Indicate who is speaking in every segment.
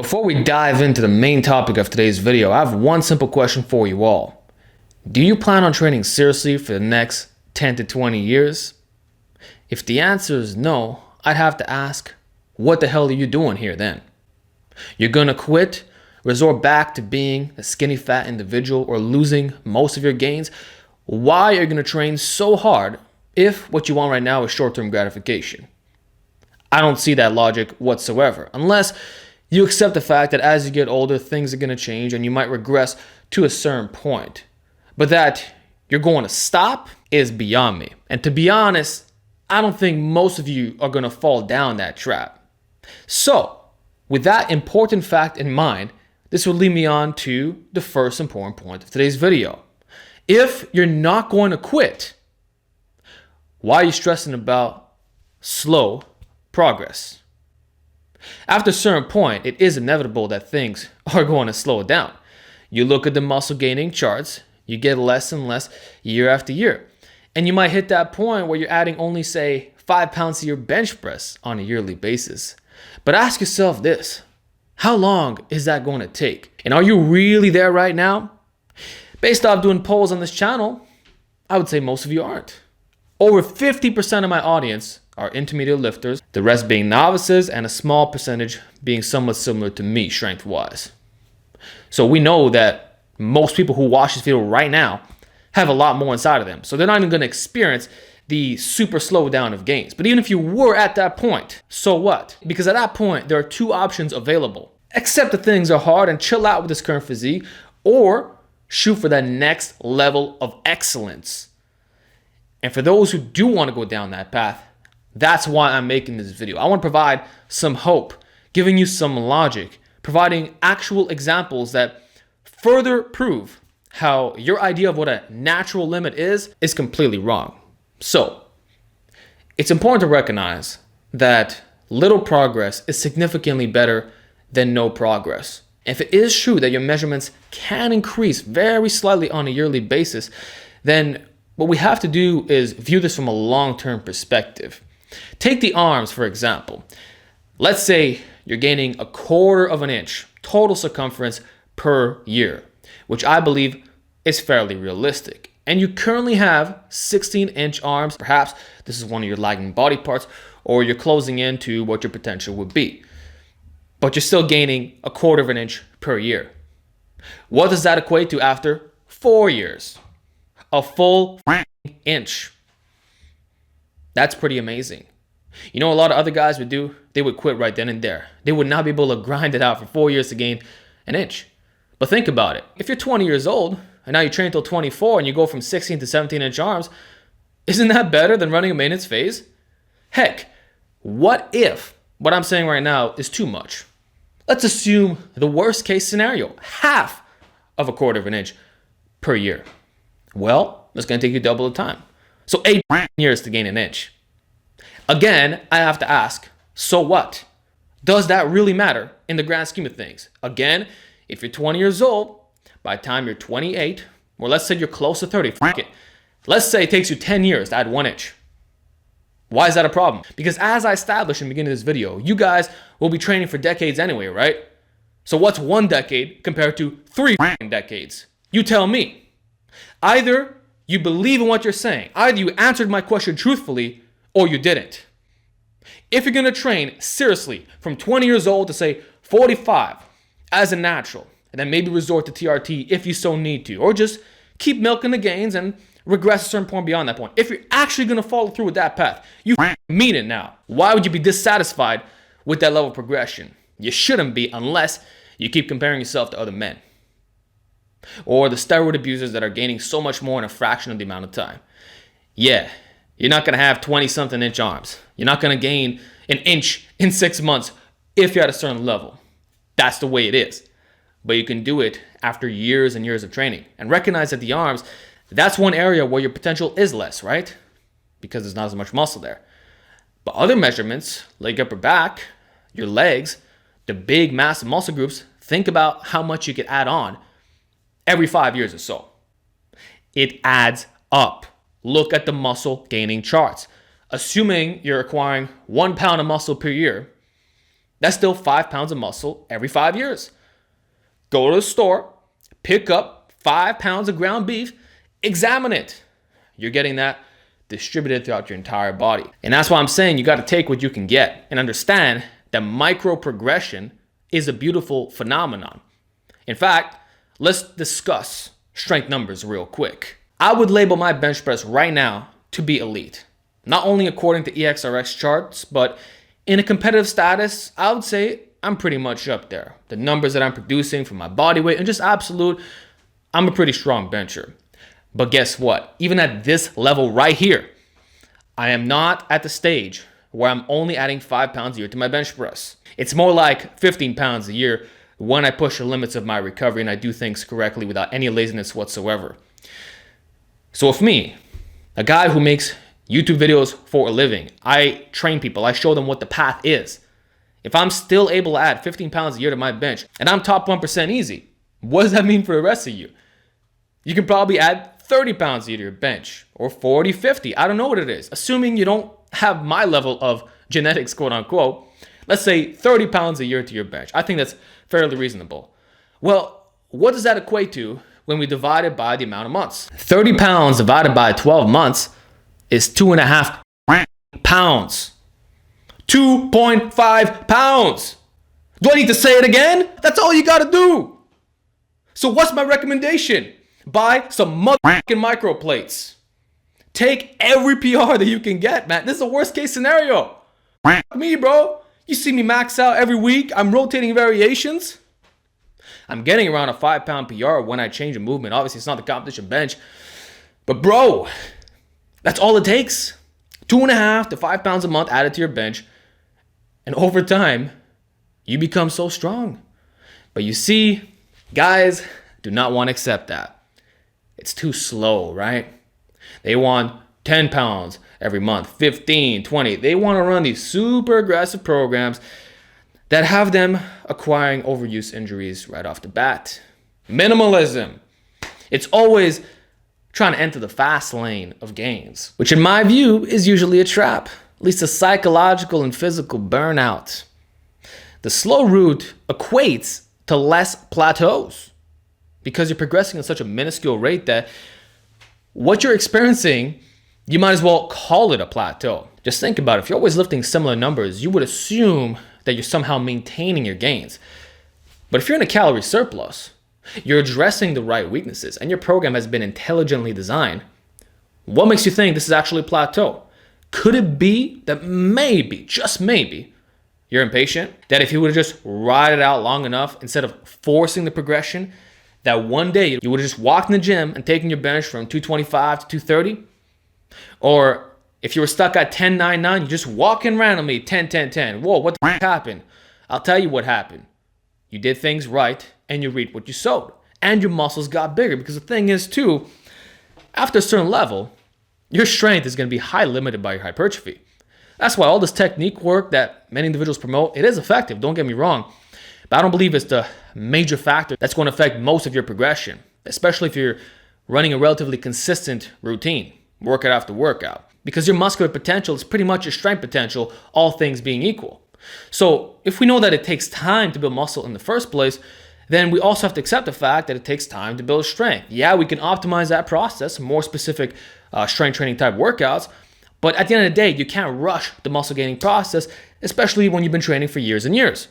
Speaker 1: Before we dive into the main topic of today's video, I have one simple question for you all. Do you plan on training seriously for the next 10 to 20 years? If the answer is no, I'd have to ask, what the hell are you doing here then? You're gonna quit, resort back to being a skinny fat individual or losing most of your gains? Why are you gonna train so hard if what you want right now is short-term gratification? I don't see that logic whatsoever, unless you accept the fact that as you get older, things are going to change and you might regress to a certain point. But that you're going to stop is beyond me. And to be honest, I don't think most of you are going to fall down that trap. So, with that important fact in mind, this will lead me on to the first important point of today's video. If you're not going to quit, why are you stressing about slow progress? After a certain point, it is inevitable that things are going to slow down. You look at the muscle gaining charts, you get less and less year after year. And you might hit that point where you're adding only, say, 5 pounds to your bench press on a yearly basis. But ask yourself this, how long is that going to take? And are you really there right now? Based off doing polls on this channel, I would say most of you aren't. Over 50% of my audience are intermediate lifters, the rest being novices, and a small percentage being somewhat similar to me strength-wise. So we know that most people who watch this video right now have a lot more inside of them. So they're not even going to experience the super slow down of gains. But even if you were at that point, so what? Because at that point, there are two options available. Accept that things are hard and chill out with this current physique, or shoot for that next level of excellence. And for those who do want to go down that path, that's why I'm making this video. I want to provide some hope, giving you some logic, providing actual examples that further prove how your idea of what a natural limit is completely wrong. So, it's important to recognize that little progress is significantly better than no progress. If it is true that your measurements can increase very slightly on a yearly basis, then what we have to do is view this from a long-term perspective. Take the arms, for example. Let's say you're gaining 1/4 of an inch total circumference per year, which I believe is fairly realistic. And you currently have 16-inch arms. Perhaps this is one of your lagging body parts, or you're closing into what your potential would be. But you're still gaining 1/4 of an inch per year. What does that equate to after 4 years? A full inch. That's pretty amazing. You know, a lot of other guys would do, they would quit right then and there. They would not be able to grind it out for 4 years to gain an inch. But think about it. If you're 20 years old and now you train until 24 and you go from 16 to 17-inch arms, isn't that better than running a maintenance phase? Heck, what if what I'm saying right now is too much? Let's assume the worst case scenario, half of 1/4 of an inch per year. Well, it's going to take you double the time. So 8 years to gain an inch. Again, I have to ask, so what? Does that really matter in the grand scheme of things? Again, if you're 20 years old, by the time you're 28, or let's say you're close to 30, let's say it takes you 10 years to add 1 inch. Why is that a problem? Because as I established in the beginning of this video, you guys will be training for decades anyway, right? So what's 1 decade compared to 3 decades? You tell me. Either you believe in what you're saying, either you answered my question truthfully, or you didn't. If you're going to train seriously from 20 years old to say 45 as a natural, and then maybe resort to TRT if you so need to, or just keep milking the gains and regress a certain point beyond that point. If you're actually going to follow through with that path, you mean it now. Why would you be dissatisfied with that level of progression? You shouldn't be unless you keep comparing yourself to other men. Or the steroid abusers that are gaining so much more in a fraction of the amount of time. Yeah, you're not going to have 20-something inch arms. You're not going to gain an inch in 6 months if you're at a certain level. That's the way it is. But you can do it after years and years of training. And recognize that the arms, that's one area where your potential is less, right? Because there's not as much muscle there. But other measurements, like upper back, your legs, the big massive muscle groups, think about how much you could add on every 5 years or so. It adds up. Look at the muscle gaining charts. Assuming you're acquiring 1 pound of muscle per year, That's still 5 pounds of muscle every 5 years. Go to the store, pick up 5 pounds of ground beef, examine it. You're getting that distributed throughout your entire body. And that's why I'm saying you got to take what you can get and understand that micro progression is a beautiful phenomenon. In fact, let's discuss strength numbers real quick. I would label my bench press right now to be elite. Not only according to EXRX charts, but in a competitive status, I would say I'm pretty much up there. The numbers that I'm producing for my body weight and just absolute, I'm a pretty strong bencher. But guess what? Even at this level right here, I am not at the stage where I'm only adding 5 pounds a year to my bench press. It's more like 15 pounds a year when I push the limits of my recovery and I do things correctly without any laziness whatsoever. So if me, a guy who makes YouTube videos for a living, I train people, I show them what the path is. If I'm still able to add 15 pounds a year to my bench and I'm top 1% easy, what does that mean for the rest of you? You can probably add 30 pounds a year to your bench, or 40, 50. I don't know what it is. Assuming you don't have my level of genetics, quote unquote, let's say 30 pounds a year to your bench. I think that's fairly reasonable. Well, what does that equate to when we divide it by the amount of months? 30 pounds divided by 12 months is 2.5 pounds. 2.5 pounds. Do I need to say it again? That's all you gotta do. So what's my recommendation? Buy some motherfucking micro plates. Take every PR that you can get, man. This is the worst case scenario. Me, bro. You see me max out every week. I'm rotating variations. I'm getting around a 5 pound PR when I change a movement. Obviously, it's not the competition bench. But bro, that's all it takes. 2.5 to 5 pounds a month added to your bench. And over time, you become so strong. But you see, guys do not want to accept that. It's too slow, right? They want 10 pounds every month, 15, 20. They want to run these super aggressive programs that have them acquiring overuse injuries right off the bat. Minimalism. It's always trying to enter the fast lane of gains, which in my view is usually a trap, at least a psychological and physical burnout. The slow route equates to less plateaus because you're progressing at such a minuscule rate that what you're experiencing, you might as well call it a plateau. Just think about it. If you're always lifting similar numbers, you would assume that you're somehow maintaining your gains. But if you're in a calorie surplus, you're addressing the right weaknesses, and your program has been intelligently designed, what makes you think this is actually a plateau? Could it be that maybe, just maybe, you're impatient? That if you would have just ride it out long enough instead of forcing the progression, that one day you would have just walked in the gym and taken your bench from 225 to 230? Or if you were stuck at 10.99, you just walk in randomly 10. Whoa, what the f happened? I'll tell you what happened. You did things right and you reaped what you sowed. And your muscles got bigger, because the thing is too, after a certain level, your strength is going to be highly limited by your hypertrophy. That's why all this technique work that many individuals promote, it is effective, don't get me wrong. But I don't believe it's the major factor that's going to affect most of your progression, especially if you're running a relatively consistent routine, workout after workout, because your muscular potential is pretty much your strength potential, all things being equal. So if we know that it takes time to build muscle in the first place, then we also have to accept the fact that it takes time to build strength. Yeah, we can optimize that process, more specific strength training type workouts, but at the end of the day, you can't rush the muscle gaining process, especially when you've been training for years and years.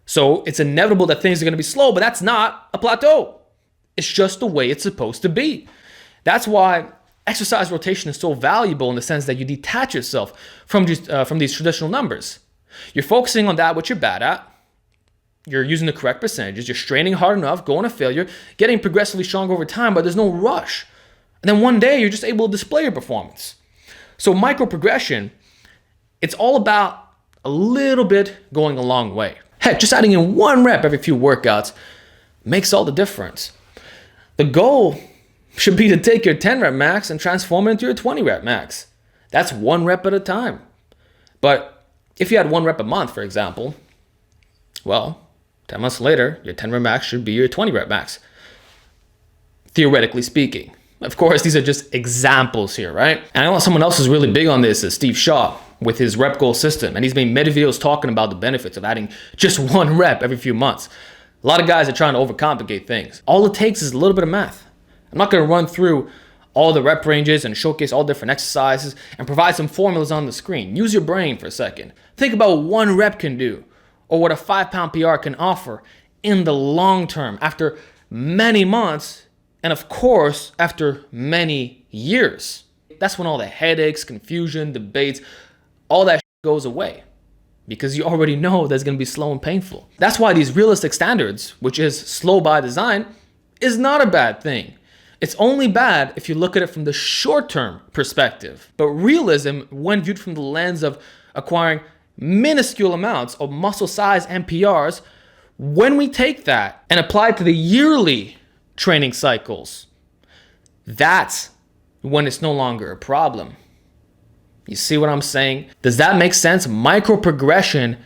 Speaker 1: So it's inevitable that things are going to be slow, but that's not a plateau. It's just the way it's supposed to be. That's why exercise rotation is so valuable, in the sense that you detach yourself from these traditional numbers. You're focusing on that what you're bad at. You're using the correct percentages. You're straining hard enough, going to failure, getting progressively stronger over time, but there's no rush. And then one day you're just able to display your performance. So micro progression, it's all about a little bit going a long way. Heck, just adding in 1 rep every few workouts makes all the difference. The goal should be to take your 10 rep max and transform it into your 20 rep max. That's 1 rep at a time. But if you had 1 rep a month, for example, well, 10 months later, your 10 rep max should be your 20 rep max, theoretically speaking. Of course, these are just examples here, right? And I know someone else is really big on this, is Steve Shaw. with his rep goal system, and he's made many videos talking about the benefits of adding just one rep every few months. A lot of guys are trying to overcomplicate things. All it takes is a little bit of math. I'm not going to run through all the rep ranges and showcase all different exercises and provide some formulas on the screen. Use your brain for a second. Think about what one rep can do, or what a 5-pound PR can offer in the long term after many months, and of course, after many years. That's when all the headaches, confusion, debates, all that goes away, because you already know that's going to be slow and painful. That's why these realistic standards, which is slow by design, is not a bad thing. It's only bad if you look at it from the short-term perspective. But realism, when viewed from the lens of acquiring minuscule amounts of muscle size and PRs, when we take that and apply it to the yearly training cycles, that's when it's no longer a problem. You see what I'm saying? Does that make sense? Micro progression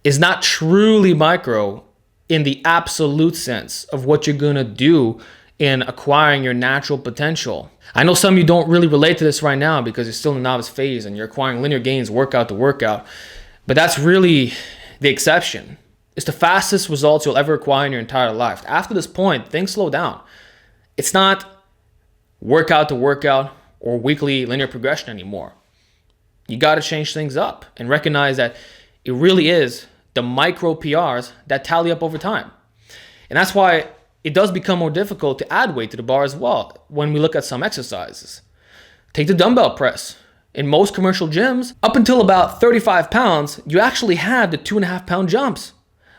Speaker 1: is not truly micro in the absolute sense of what you're gonna do in acquiring your natural potential. I know some of you don't really relate to this right now because you're still in the novice phase and you're acquiring linear gains workout to workout, but that's really the exception. It's the fastest results you'll ever acquire in your entire life. After this point, things slow down. It's not workout to workout or weekly linear progression anymore. You got to change things up and recognize that it really is the micro PRs that tally up over time. And that's why it does become more difficult to add weight to the bar as well when we look at some exercises. Take the dumbbell press. In most commercial gyms, up until about 35 pounds, you actually have the 2.5-pound jumps,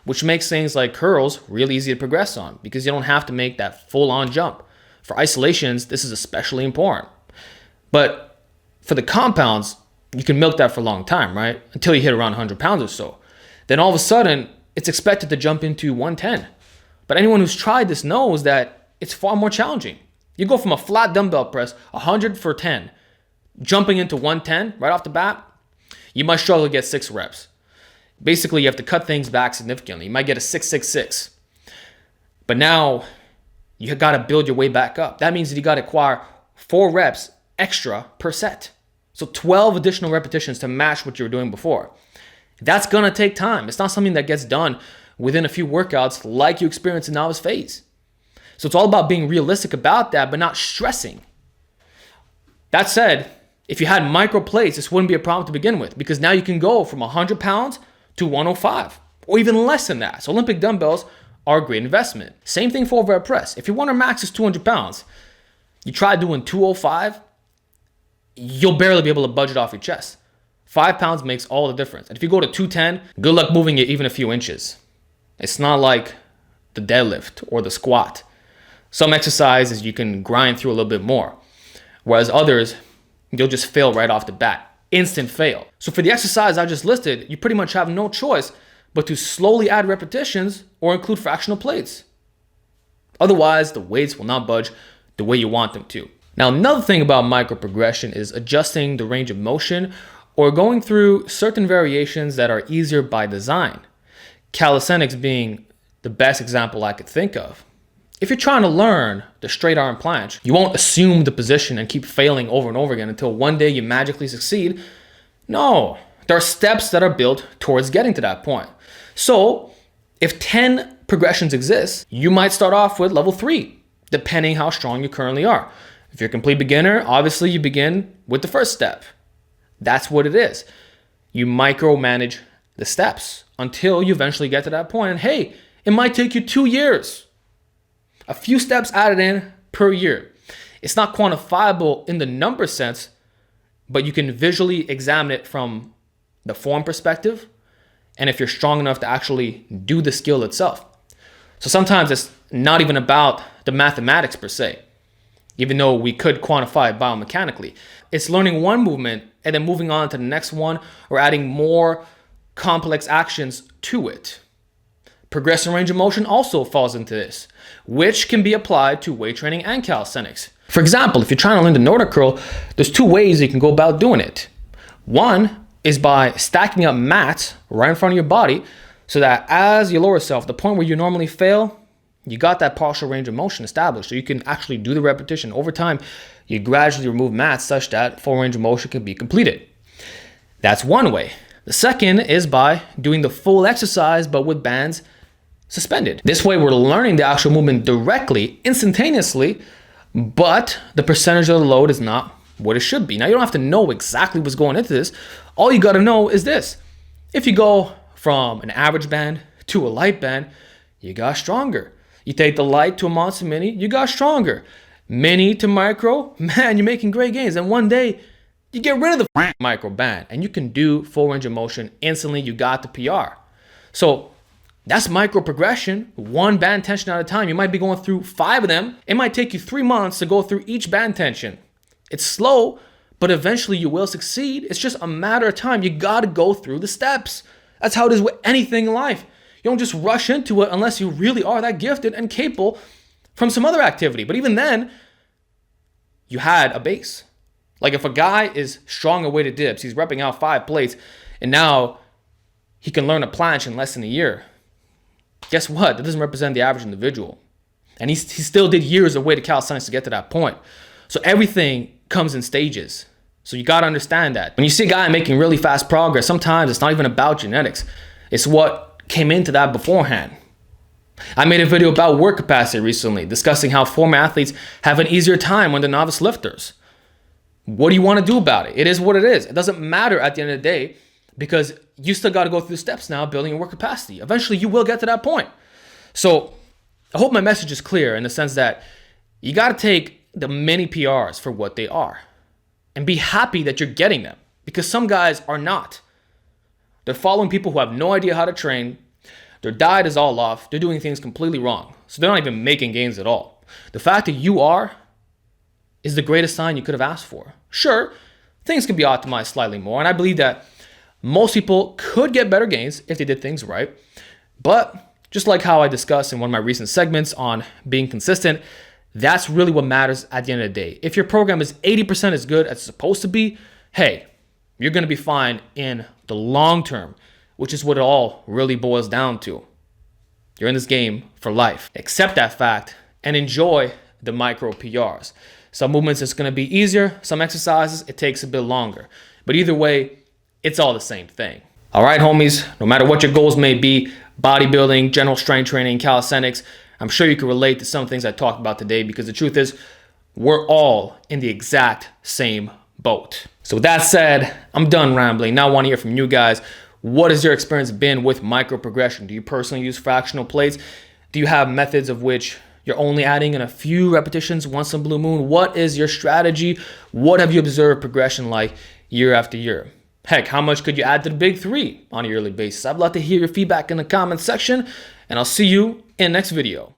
Speaker 1: which makes things like curls really easy to progress on because you don't have to make that full-on jump. For isolations, this is especially important. But for the compounds, you can milk that for a long time, right? Until you hit around 100 pounds or so. Then all of a sudden, it's expected to jump into 110. But anyone who's tried this knows that it's far more challenging. You go from a flat dumbbell press, 100 for 10, jumping into 110 right off the bat, you might struggle to get 6 reps. Basically, you have to cut things back significantly. You might get a 666. But now, you got to build your way back up. That means that you got to acquire 4 reps extra per set. So 12 additional repetitions to match what you were doing before. That's going to take time. It's not something that gets done within a few workouts like you experience in novice phase. So it's all about being realistic about that, but not stressing. That said, if you had micro plates, this wouldn't be a problem to begin with because now you can go from 100 pounds to 105 or even less than that. So Olympic dumbbells are a great investment. Same thing for overhead press. If your one max is 200 pounds, you try doing 205, you'll barely be able to budget off your chest. 5 pounds makes all the difference. And if you go to 210, good luck moving it even a few inches. It's not like the deadlift or the squat. Some exercises you can grind through a little bit more, whereas others, you'll just fail right off the bat. Instant fail. So for the exercise I just listed, you pretty much have no choice but to slowly add repetitions or include fractional plates. Otherwise, the weights will not budge the way you want them to. Now, another thing about micro progression is adjusting the range of motion or going through certain variations that are easier by design. Calisthenics being the best example I could think of. If you're trying to learn the straight arm planche, you won't assume the position and keep failing over and over again until one day you magically succeed. No, there are steps that are built towards getting to that point. So if 10 progressions exist, you might start off with level 3, depending how strong you currently are. If you're a complete beginner, obviously you begin with the first step. That's what it is. You micromanage the steps until you eventually get to that point. And hey, it might take you 2 years. A few steps added in per year. It's not quantifiable in the number sense, but you can visually examine it from the form perspective and if you're strong enough to actually do the skill itself. So sometimes it's not even about the mathematics per se, even though we could quantify it biomechanically. It's learning one movement and then moving on to the next one or adding more complex actions to it. Progressive range of motion also falls into this, which can be applied to weight training and calisthenics. For example, if you're trying to learn the Nordic curl, there's 2 ways you can go about doing it. One is by stacking up mats right in front of your body so that as you lower yourself, the point where you normally fail, you got that partial range of motion established so you can actually do the repetition. Over time, you gradually remove mats such that full range of motion can be completed. That's one way. The second is by doing the full exercise, but with bands suspended. This way we're learning the actual movement directly, instantaneously, but the percentage of the load is not what it should be. Now, you don't have to know exactly what's going into this. All you got to know is this. If you go from an average band to a light band, you got stronger. You take the light to a monster mini, you got stronger. Mini to micro, man, you're making great gains. And one day, you get rid of the micro band and you can do full range of motion instantly. You got the PR. So that's micro progression, one band tension at a time. You might be going through 5 of them. It might take you 3 months to go through each band tension. It's slow, but eventually you will succeed. It's just a matter of time. You got to go through the steps. That's how it is with anything in life. You don't just rush into it unless you really are that gifted and capable from some other activity. But even then, you had a base. Like if a guy is strong at weighted dips, he's repping out 5 plates, and now he can learn a planche in less than a year. Guess what? That doesn't represent the average individual. And he still did years of weighted calisthenics to get to that point. So everything comes in stages. So you got to understand that. When you see a guy making really fast progress, sometimes it's not even about genetics. It's what came into that beforehand. I made a video about work capacity recently, discussing how former athletes have an easier time when they're novice lifters. What do you want to do about it? It is what it is. It doesn't matter at the end of the day because you still got to go through the steps now building your work capacity. Eventually, you will get to that point. So I hope my message is clear in the sense that you got to take the mini PRs for what they are and be happy that you're getting them because some guys are not. They're following people who have no idea how to train. Their diet is all off. They're doing things completely wrong. So they're not even making gains at all. The fact that you are is the greatest sign you could have asked for. Sure, things can be optimized slightly more, and I believe that most people could get better gains if they did things right. But just like how I discussed in one of my recent segments on being consistent, that's really what matters at the end of the day. If your program is 80% as good as it's supposed to be, hey, you're going to be fine in the long term, which is what it all really boils down to. You're in this game for life. Accept that fact and enjoy the micro PRs. Some movements it's going to be easier. Some exercises, it takes a bit longer. But either way, it's all the same thing. All right, homies, no matter what your goals may be, bodybuilding, general strength training, calisthenics, I'm sure you can relate to some things I talked about today because the truth is we're all in the exact same boat. So with that said, I'm done rambling. Now I want to hear from you guys. What has your experience been with micro progression? Do you personally use fractional plates? Do you have methods of which you're only adding in a few repetitions once in a blue moon? What is your strategy? What have you observed progression like year after year? Heck, how much could you add to the big 3 on a yearly basis? I'd love to hear your feedback in the comments section, and I'll see you in the next video.